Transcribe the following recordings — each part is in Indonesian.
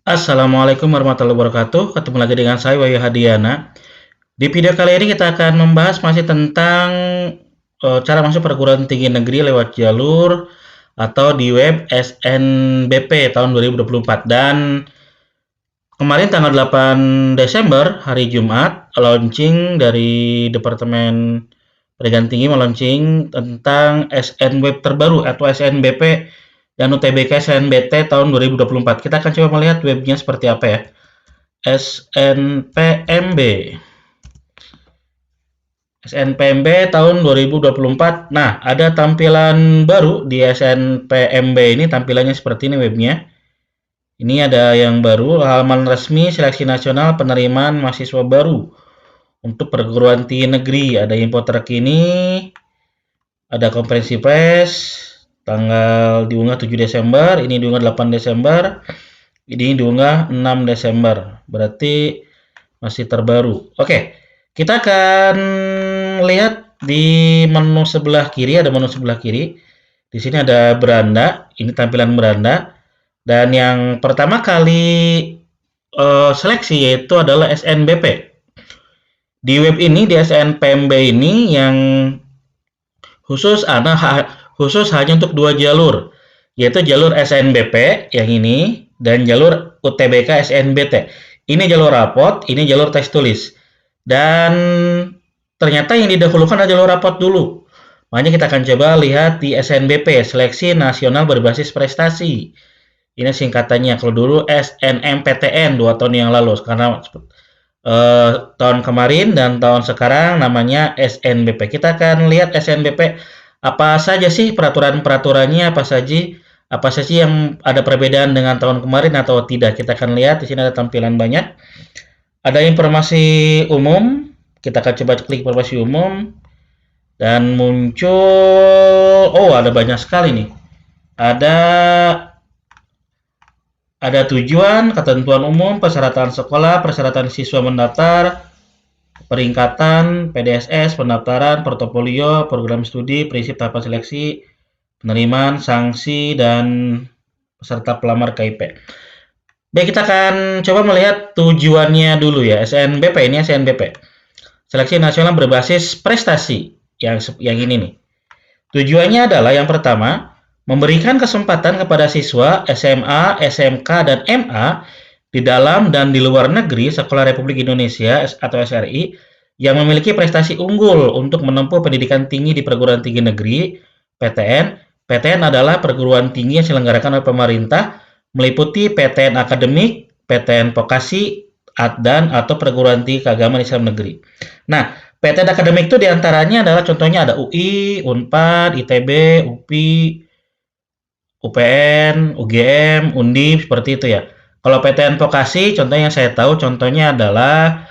Assalamualaikum warahmatullahi wabarakatuh. Ketemu lagi dengan saya Wahyu Hadiana. Di video kali ini kita akan membahas masih tentang cara masuk perguruan tinggi negeri lewat jalur atau di web SNBP tahun 2024. Dan kemarin tanggal 8 Desember hari Jumat launching dari Departemen Pendidikan Tinggi meluncing tentang SN Web terbaru atau SNBP dan UTBK SNBT tahun 2024. Kita akan coba melihat webnya seperti apa ya. SNPMB. SNPMB tahun 2024. Nah, ada tampilan baru di SNPMB ini, tampilannya seperti ini webnya. Ini ada yang baru, halaman resmi seleksi nasional penerimaan mahasiswa baru untuk perguruan tinggi negeri. Ada info terkini, ada konferensi pers, tanggal diunggah 7 Desember, ini diunggah 8 Desember, ini diunggah 6 Desember. Berarti masih terbaru. Oke, kita akan lihat di menu sebelah kiri, ada menu sebelah kiri. Di sini ada beranda, ini tampilan beranda. Dan yang pertama kali seleksi yaitu adalah SNBP. Di web ini, di SNPMB ini yang khusus hanya untuk dua jalur, yaitu jalur SNBP yang ini dan jalur UTBK SNBT. Ini jalur rapot, ini jalur tes tulis. Dan ternyata yang didahulukan adalah jalur rapot dulu. Makanya kita akan coba lihat di SNBP, Seleksi Nasional Berbasis Prestasi. Ini singkatannya. Kalau dulu SNMPTN 2 tahun yang lalu, karena tahun kemarin dan tahun sekarang namanya SNBP. Kita akan lihat SNBP apa saja sih peraturan-peraturannya, apa saja yang ada perbedaan dengan tahun kemarin atau tidak. Kita akan lihat di sini ada tampilan banyak. Ada informasi umum. Kita akan coba klik informasi umum dan muncul ada banyak sekali nih. Ada tujuan, ketentuan umum, persyaratan sekolah, persyaratan siswa mendaftar, peringkatan, PDSS, pendaftaran, portofolio, program studi, prinsip tahapan seleksi, penerimaan, sanksi, dan peserta pelamar KIP. Baik, kita akan coba melihat tujuannya dulu ya. SNBP, ini SNBP. Seleksi Nasional Berbasis Prestasi. Yang ini nih. Tujuannya adalah yang pertama, memberikan kesempatan kepada siswa SMA, SMK, dan MA di dalam dan di luar negeri Sekolah Republik Indonesia atau SRI yang memiliki prestasi unggul untuk menempuh pendidikan tinggi di perguruan tinggi negeri PTN. PTN adalah perguruan tinggi yang diselenggarakan oleh pemerintah, meliputi PTN akademik, PTN vokasi, dan atau perguruan tinggi keagamaan Islam negeri. Nah, PTN akademik itu diantaranya adalah contohnya ada UI, Unpad, ITB, UPI, UPN, UGM, Undip, seperti itu ya. Kalau PTN vokasi, contohnya yang saya tahu, contohnya adalah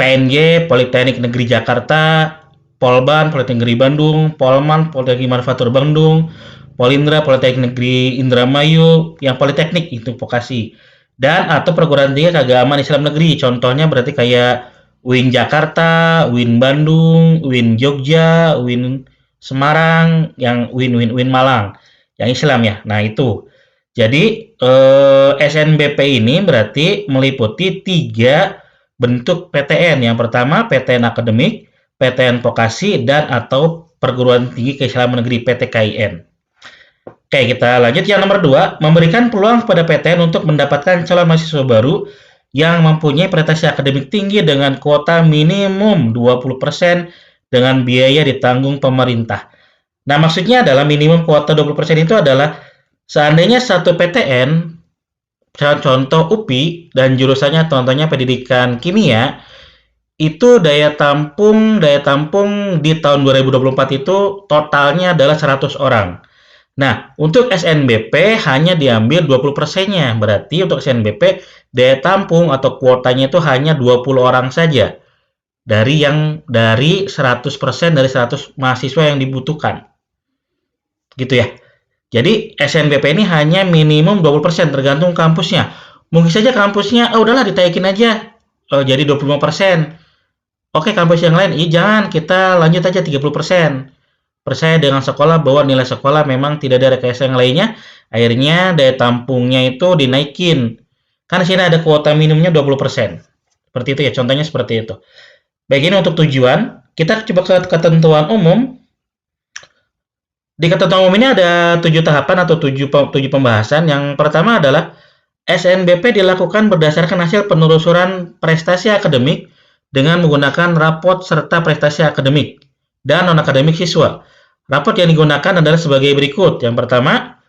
PNJ, Politeknik Negeri Jakarta, Polban, Politeknik Negeri Bandung, Polman, Politeknik Manufaktur Bandung, Polindra, Politeknik Negeri Indramayu, yang Politeknik itu vokasi. Dan atau perguruan tinggi keagamaan Islam negeri, contohnya berarti kayak UIN Jakarta, UIN Bandung, UIN Jogja, UIN Semarang, yang UIN Malang. Yang Islam ya. Nah, itu. Jadi SNBP ini berarti meliputi 3 bentuk PTN. Yang pertama PTN akademik, PTN vokasi, dan atau perguruan tinggi keislaman negeri PTKIN. Oke, kita lanjut. Yang nomor 2, memberikan peluang kepada PTN untuk mendapatkan calon mahasiswa baru yang mempunyai prestasi akademik tinggi dengan kuota minimum 20% dengan biaya ditanggung pemerintah. Nah, maksudnya adalah minimum kuota 20% itu adalah seandainya satu PTN, contoh UPI, dan jurusannya contohnya pendidikan kimia, itu daya tampung di tahun 2024 itu totalnya adalah 100 orang. Nah, untuk SNBP hanya diambil 20%-nya. Berarti untuk SNBP daya tampung atau kuotanya itu hanya 20 orang saja. Dari 100% dari 100 mahasiswa yang dibutuhkan. Gitu ya. Jadi SNBP ini hanya minimum 20% tergantung kampusnya. Mungkin saja kampusnya, udahlah ditaikin aja jadi 25%. Oke, kampus yang lain, jangan, kita lanjut aja 30%. Percaya dengan sekolah bahwa nilai sekolah memang tidak ada rekayasa yang lainnya, akhirnya daya tampungnya itu dinaikin. Kan di sini ada kuota minimumnya 20%. Seperti itu ya, contohnya seperti itu. Baik, ini untuk tujuan. Kita coba ke ketentuan umum. Di ketentuan umum ini ada 7 tahapan atau 7 pembahasan. Yang pertama adalah SNBP dilakukan berdasarkan hasil penelusuran prestasi akademik dengan menggunakan raport serta prestasi akademik dan non-akademik siswa. Raport yang digunakan adalah sebagai berikut. Yang pertama,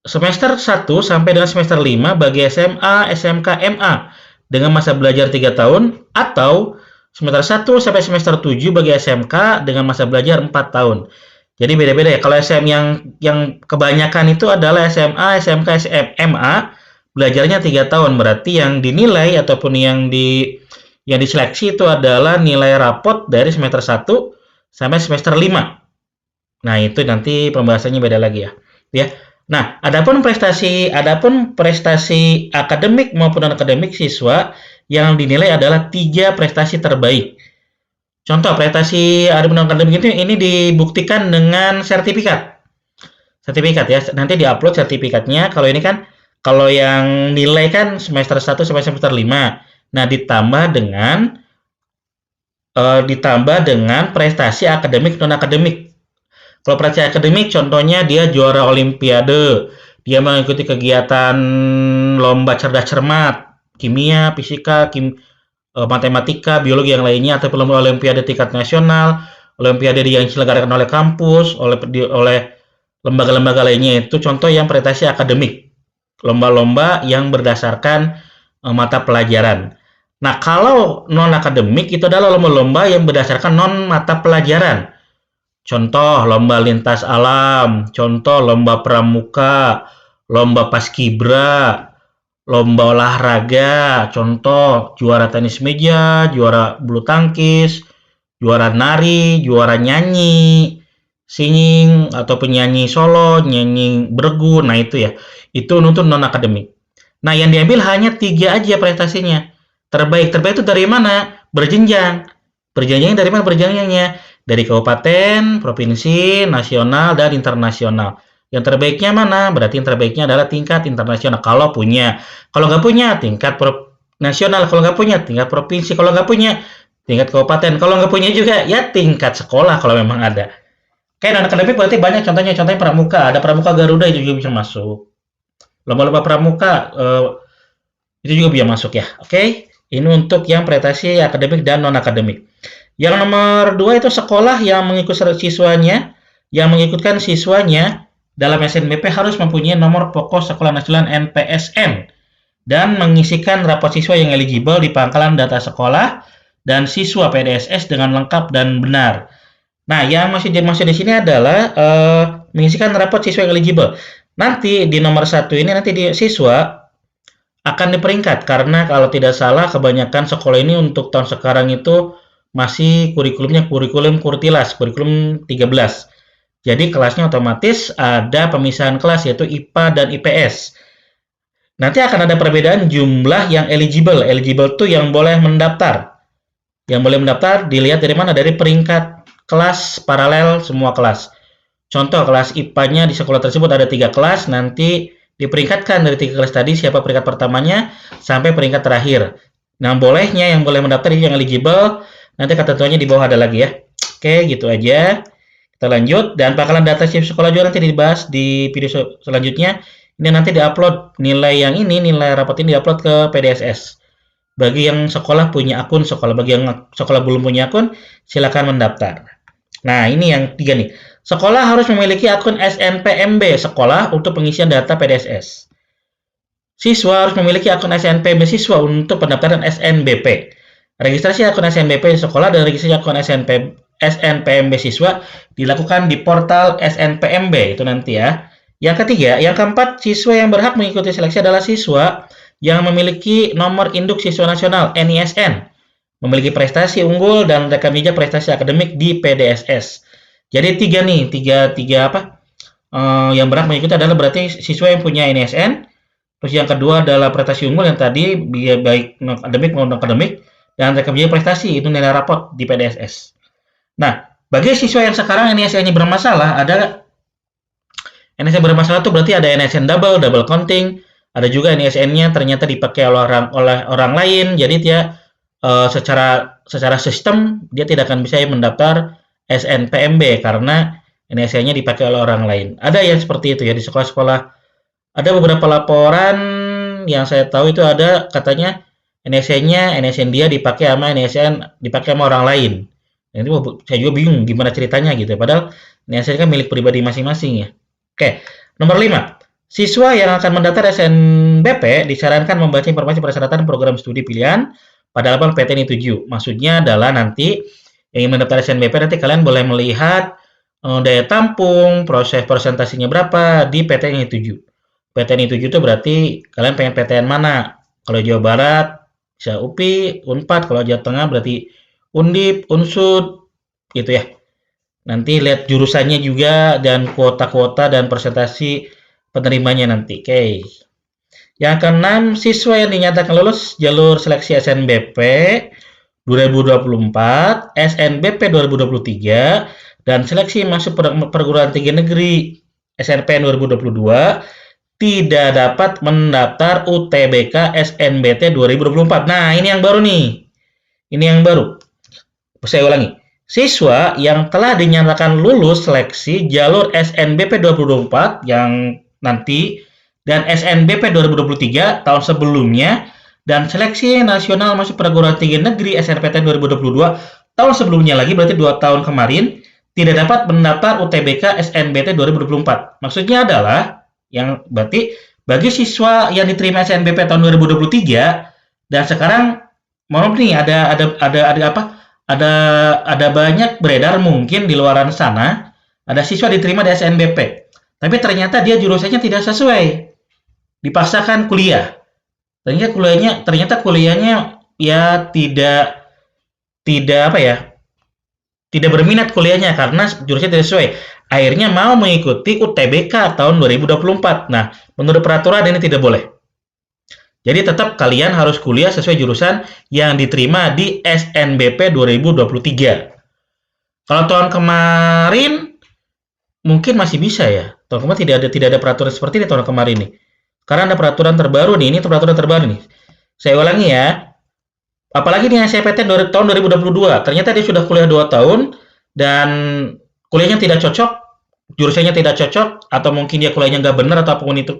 semester 1 sampai dengan semester 5 bagi SMA, SMK, MA dengan masa belajar 3 tahun, atau semester 1 sampai semester 7 bagi SMK dengan masa belajar 4 tahun. Jadi beda-beda ya. Kalau SM yang kebanyakan itu adalah SMA, SMK, SMA belajarnya 3 tahun. Berarti yang dinilai ataupun yang diseleksi itu adalah nilai raport dari semester 1 sampai semester 5. Nah, itu nanti pembahasannya beda lagi ya. Ya. Nah, adapun prestasi akademik maupun non-akademik siswa yang dinilai adalah 3 prestasi terbaik. Contoh prestasi non-akademik itu ini dibuktikan dengan sertifikat. Sertifikat ya. Nanti diupload sertifikatnya. Kalau yang nilai kan semester 1 sampai semester 5. Nah, ditambah dengan prestasi akademik non-akademik. Kalau prestasi akademik contohnya dia juara olimpiade, dia mengikuti kegiatan lomba cerdas cermat, kimia, fisika, matematika, biologi yang lainnya, atau lomba olimpiade tingkat nasional, olimpiade yang diselenggarakan oleh kampus, oleh lembaga-lembaga lainnya, itu contoh yang prestasi akademik. Lomba-lomba yang berdasarkan mata pelajaran. Nah, kalau non-akademik itu adalah lomba-lomba yang berdasarkan non-mata pelajaran. Contoh lomba lintas alam, contoh lomba pramuka, lomba paskibra, lomba olahraga, contoh juara tenis meja, juara bulu tangkis, juara nari, juara nyanyi, singing atau penyanyi solo, nyanyi bergu. Nah, itu ya. Itu untuk non-akademik. Nah, yang diambil hanya 3 aja prestasinya. Terbaik itu dari mana? Berjenjang. Berjenjangnya dari mana berjenjangnya? Dari kabupaten, provinsi, nasional, dan internasional. Yang terbaiknya mana? Berarti yang terbaiknya adalah tingkat internasional. Kalau punya. Kalau nggak punya, tingkat nasional. Kalau nggak punya, tingkat provinsi. Kalau nggak punya, tingkat kabupaten. Kalau nggak punya juga, ya tingkat sekolah kalau memang ada. Kayak non-akademik berarti banyak contohnya. Contohnya pramuka. Ada pramuka Garuda itu juga bisa masuk. Lomba-lomba pramuka itu juga bisa masuk ya. Oke, ini untuk yang prestasi akademik dan non akademik. Yang nomor 2 itu sekolah yang mengikutkan siswanya dalam SNBP harus mempunyai nomor pokok sekolah nasional NPSN dan mengisikan raport siswa yang eligible di pangkalan data sekolah dan siswa PDSS dengan lengkap dan benar. Nah, yang masih di sini adalah mengisikan raport siswa yang eligible. Nanti di nomor 1 ini nanti di siswa akan diperingkat karena kalau tidak salah kebanyakan sekolah ini untuk tahun sekarang itu masih kurikulumnya kurikulum Kurtilas, kurikulum 13. Jadi kelasnya otomatis ada pemisahan kelas yaitu IPA dan IPS. Nanti akan ada perbedaan jumlah yang eligible. Eligible itu yang boleh mendaftar. Yang boleh mendaftar dilihat dari mana? Dari peringkat kelas paralel semua kelas. Contoh kelas IPA-nya di sekolah tersebut ada 3 kelas, nanti diperingkatkan dari 3 kelas tadi siapa peringkat pertamanya sampai peringkat terakhir. Nah, bolehnya yang boleh mendaftar yang eligible, nanti ketentuannya di bawah ada lagi ya. Oke, gitu aja. Kita lanjut, dan pangkalan data siswa sekolah juga nanti dibahas di video selanjutnya. Ini nanti diupload nilai raport ini diupload ke PDSS. Bagi yang sekolah punya akun sekolah, bagi yang sekolah belum punya akun, silakan mendaftar. Nah, ini yang 3 nih. Sekolah harus memiliki akun SNPMB sekolah untuk pengisian data PDSS. Siswa harus memiliki akun SNPMB siswa untuk pendaftaran SNBP. Registrasi akun SNBP di sekolah dan registrasi akun SNPMB siswa dilakukan di portal SNPMB itu nanti ya. Yang ketiga, yang keempat, siswa yang berhak mengikuti seleksi adalah siswa yang memiliki nomor induk siswa nasional NISN, memiliki prestasi unggul dan rekam jejak prestasi akademik di PDSS. Jadi tiga yang berhak mengikuti adalah berarti siswa yang punya NISN, terus yang kedua adalah prestasi unggul yang tadi baik akademik maupun akademik, dan rekam jejak prestasi itu nilai raport di PDSS. Nah, bagi siswa yang sekarang NISN-nya bermasalah, NISN bermasalah itu berarti ada NISN double counting, Ada juga NISN-nya ternyata dipakai oleh orang lain, jadi dia secara sistem dia tidak akan bisa mendaftar SNPMB karena NISN-nya dipakai oleh orang lain. Ada yang seperti itu ya di sekolah-sekolah. Ada beberapa laporan yang saya tahu itu ada katanya NISN dia dipakai sama orang lain. Dan itu saya juga bingung gimana ceritanya gitu. Padahal NISN kan milik pribadi masing-masing ya. Oke, nomor 5. Siswa yang akan mendaftar SNBP disarankan membaca informasi persyaratan program studi pilihan pada halaman PTN 7. Maksudnya adalah nanti yang ingin mendaftar SNBP nanti kalian boleh melihat daya tampung, proses presentasinya berapa di PTN 7. PTN 7 itu berarti kalian pengen PTN mana? Kalau Jawa Barat bisa UPI, Unpad, kalau Jawa Tengah berarti Undip, Unsud, gitu ya. Nanti lihat jurusannya juga dan kuota-kuota dan presentasi penerimanya nanti. Oke. Yang keenam, siswa yang dinyatakan lulus jalur seleksi SNBP 2024, SNBP 2023, dan seleksi masuk perguruan tinggi negeri SNPN 2022 tidak dapat mendaftar UTBK SNBT 2024. Nah, ini yang baru nih. Ini yang baru. Saya ulangi. Siswa yang telah dinyatakan lulus seleksi jalur SNBP 2024 yang nanti dan SNBP 2023 tahun sebelumnya dan seleksi nasional masuk perguruan tinggi negeri SNPTN 2022 tahun sebelumnya lagi berarti 2 tahun kemarin tidak dapat mendaftar UTBK SNBT 2024. Maksudnya adalah yang berarti bagi siswa yang diterima SNBP tahun 2023 dan sekarang mohon nih ada apa? Ada banyak beredar mungkin di luaran sana ada siswa diterima di SNBP, tapi ternyata dia jurusannya tidak sesuai, dipaksakan kuliah. Ternyata kuliahnya ya tidak tidak apa ya tidak berminat kuliahnya karena jurusannya tidak sesuai. Akhirnya mau mengikuti UTBK tahun 2024. Nah, menurut peraturan ini tidak boleh. Jadi tetap kalian harus kuliah sesuai jurusan yang diterima di SNBP 2023. Kalau tahun kemarin mungkin masih bisa ya. Tahun kemarin tidak ada peraturan seperti ini tahun kemarin nih. Karena ada peraturan terbaru nih, ini peraturan terbaru nih. Saya ulangi ya. Apalagi nih SNMPTN tahun 2022, ternyata dia sudah kuliah 2 tahun dan kuliahnya tidak cocok, jurusannya tidak cocok, atau mungkin dia kuliahnya nggak benar atau apapun itu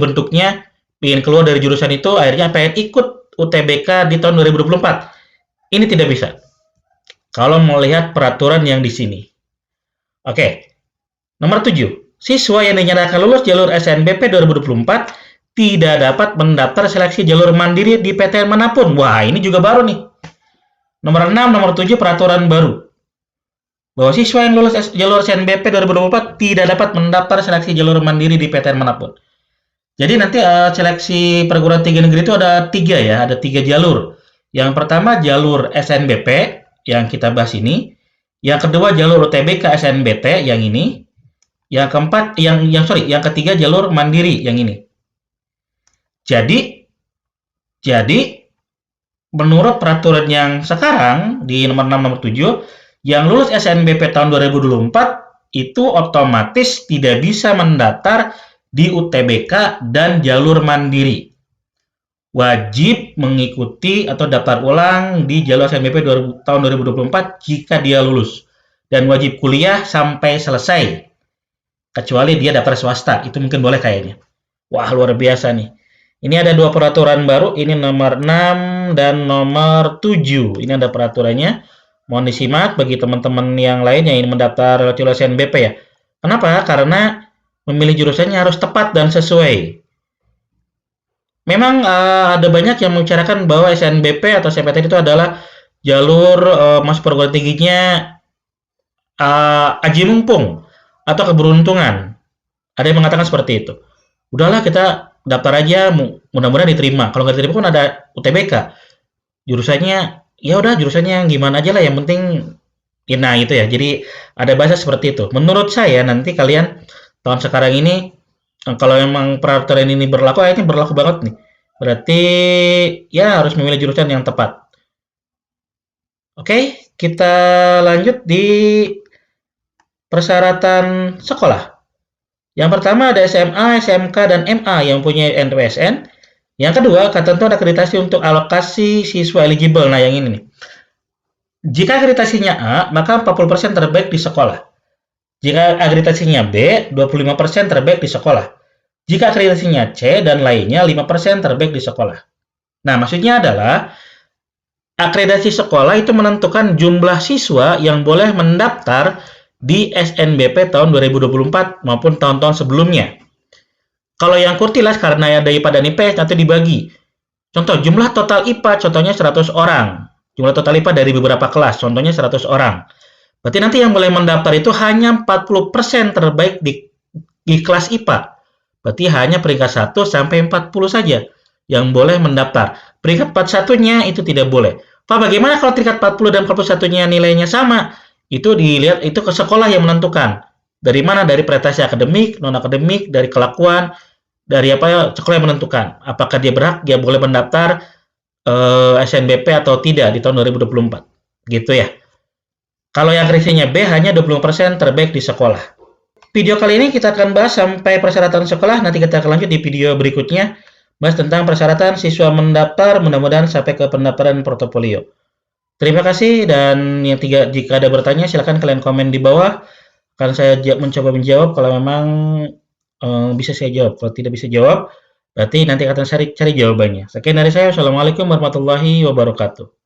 bentuknya, ingin keluar dari jurusan itu, akhirnya pengen ikut UTBK di tahun 2024. Ini tidak bisa. Kalau melihat peraturan yang di sini. Oke. Nomor 7. Siswa yang dinyatakan lulus jalur SNBP 2024 tidak dapat mendaftar seleksi jalur mandiri di PTN manapun. Wah, ini juga baru nih. Nomor 6, nomor 7 peraturan baru. Bahwa siswa yang lulus jalur SNBP 2024 tidak dapat mendaftar seleksi jalur mandiri di PTN manapun. Jadi nanti seleksi perguruan tinggi negeri itu ada 3 ya, ada 3 jalur. Yang pertama jalur SNBP yang kita bahas ini. Yang kedua jalur UTBK SNBT yang ini. Yang keempat, yang ketiga jalur mandiri yang ini. Jadi menurut peraturan yang sekarang di nomor 6 nomor 7, yang lulus SNBP tahun 2024 itu otomatis tidak bisa mendaftar di UTBK dan jalur mandiri. Wajib mengikuti atau daftar ulang di jalur SNBP tahun 2024 jika dia lulus. Dan wajib kuliah sampai selesai. Kecuali dia daftar swasta, itu mungkin boleh kayaknya. Wah, luar biasa nih. Ini ada 2 peraturan baru, ini nomor 6 dan nomor 7. Ini ada peraturannya. Mohon disimak bagi teman-teman yang lain yang ingin mendaftar jalur SNBP ya. Kenapa? Karena memilih jurusannya harus tepat dan sesuai. Memang ada banyak yang membicarakan bahwa SNBP atau SNMPTN itu adalah jalur masuk perguruan tingginya aji mumpung atau keberuntungan. Ada yang mengatakan seperti itu. Udahlah kita daftar aja, mudah-mudahan diterima. Kalau nggak diterima pun ada UTBK. Jurusannya, ya udah jurusannya yang gimana aja lah, yang penting, ya, nah itu ya. Jadi ada bahasa seperti itu. Menurut saya nanti kalian tahun sekarang ini, kalau memang peraturan ini berlaku, ini berlaku banget nih. Berarti ya harus memilih jurusan yang tepat. Oke, kita lanjut di persyaratan sekolah. Yang pertama ada SMA, SMK, dan MA yang punya NPSN. Yang kedua, ketentuan akreditasi untuk alokasi siswa eligible. Nah, yang ini nih. Jika akreditasinya A, maka 40% terbaik di sekolah. Jika akreditasinya B, 25% terbaik di sekolah. Jika akreditasinya C dan lainnya, 5% terbaik di sekolah. Nah, maksudnya adalah akreditasi sekolah itu menentukan jumlah siswa yang boleh mendaftar di SNBP tahun 2024 maupun tahun-tahun sebelumnya. Kalau yang kurtilas karena ada IPA dan IPS nanti dibagi. Contoh, jumlah total IPA contohnya 100 orang. Jumlah total IPA dari beberapa kelas, contohnya 100 orang. Berarti nanti yang boleh mendaftar itu hanya 40% terbaik di kelas IPA. Berarti hanya peringkat 1 sampai 40 saja yang boleh mendaftar. Peringkat 41-nya itu tidak boleh. Pak, bagaimana kalau peringkat 40 dan 41-nya nilainya sama? Itu dilihat, itu ke sekolah yang menentukan. Dari mana? Dari prestasi akademik, non-akademik, dari kelakuan, dari apa sekolah yang menentukan. Apakah dia berhak, dia boleh mendaftar SNBP atau tidak di tahun 2024. Gitu ya. Kalau yang krisinya B hanya 20% terbaik di sekolah. Video kali ini kita akan bahas sampai persyaratan sekolah, nanti kita akan lanjut di video berikutnya, bahas tentang persyaratan siswa mendaftar, mudah-mudahan sampai ke pendaftaran portofolio. Terima kasih, dan yang tiga, jika ada bertanya silahkan kalian komen di bawah, akan saya mencoba menjawab kalau memang bisa saya jawab. Kalau tidak bisa jawab, berarti nanti akan cari jawabannya. Sekian dari saya, wassalamualaikum warahmatullahi wabarakatuh.